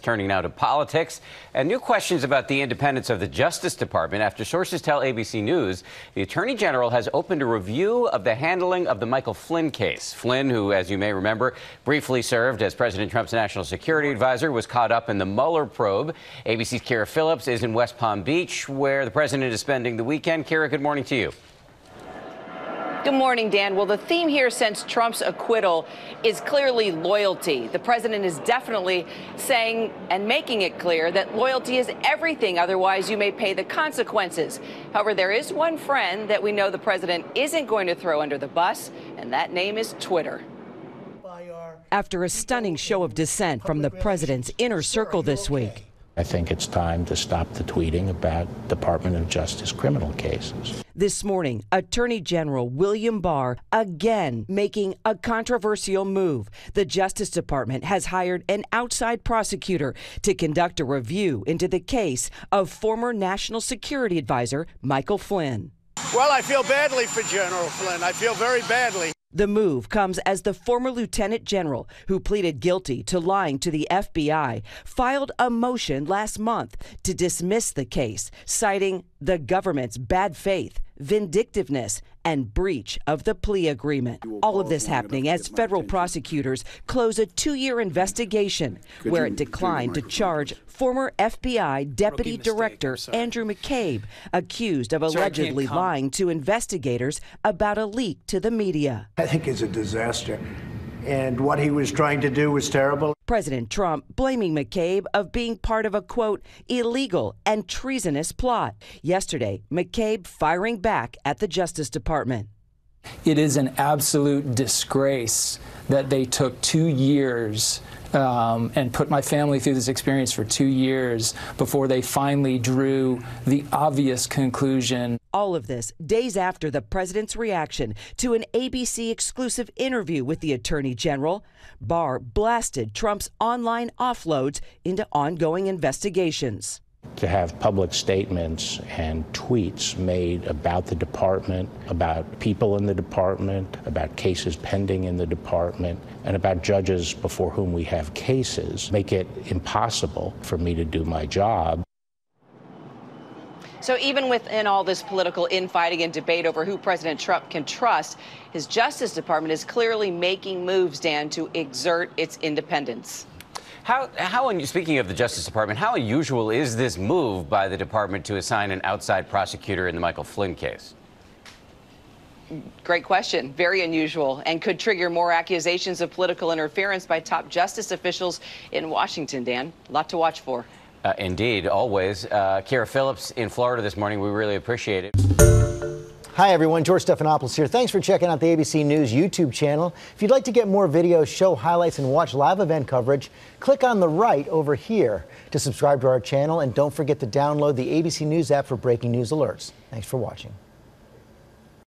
Turning now to politics and new questions about the independence of the Justice Department after sources tell ABC News the Attorney General has opened a review of the handling of the Michael Flynn case. Flynn, who, as you may remember, briefly served as President Trump's national security advisor, was caught up in the Mueller probe. ABC's Kara Phillips is in West Palm Beach, where the president is spending the weekend. Kara, good morning to you. Good morning, Dan. Well, the theme here since Trump's acquittal is clearly loyalty. The president is definitely saying and making it clear that loyalty is everything. Otherwise, you may pay the consequences. However, there is one friend that we know the president isn't going to throw under the bus, and that name is Twitter. After a stunning show of dissent from the president's inner circle this week, I think it's time to stop the tweeting about Department of Justice criminal cases. This morning, Attorney General William Barr again making a controversial move. The Justice Department has hired an outside prosecutor to conduct a review into the case of former National Security Advisor Michael Flynn. Well, I feel badly for General Flynn. I feel very badly. The move comes as the former lieutenant general, who pleaded guilty to lying to the FBI, filed a motion last month to dismiss the case, citing the government's bad faith, vindictiveness, and breach of the plea agreement. All of this happening as federal prosecutors close a 2-year investigation where it declined to charge former FBI Deputy Director Andrew McCabe, accused of allegedly lying to investigators about a leak to the media. I think it's a disaster. And what he was trying to do was terrible. President Trump blaming McCabe of being part of a, quote, illegal and treasonous plot. Yesterday, McCabe firing back at the Justice Department. It is an absolute disgrace that they took 2 years and put my family through this experience for 2 years before they finally drew the obvious conclusion. All of this days after the president's reaction to an ABC exclusive interview with the Attorney General. Barr blasted Trump's online offloads into ongoing investigations. To have public statements and tweets made about the department, about people in the department, about cases pending in the department, and about judges before whom we have cases make it impossible for me to do my job. So even within all this political infighting and debate over who President Trump can trust, his Justice Department is clearly making moves, Dan, to exert its independence. Speaking of the Justice Department, how unusual is this move by the department to assign an outside prosecutor in the Michael Flynn case? Great question. Very unusual, and could trigger more accusations of political interference by top justice officials in Washington, Dan. A lot to watch for. Indeed, always. Kara Phillips in Florida this morning. We really appreciate it. Hi, everyone. George Stephanopoulos here. Thanks for checking out the ABC News YouTube channel. If you'd like to get more videos, show highlights, and watch live event coverage, click on the right over here to subscribe to our channel. And don't forget to download the ABC News app for breaking news alerts. Thanks for watching.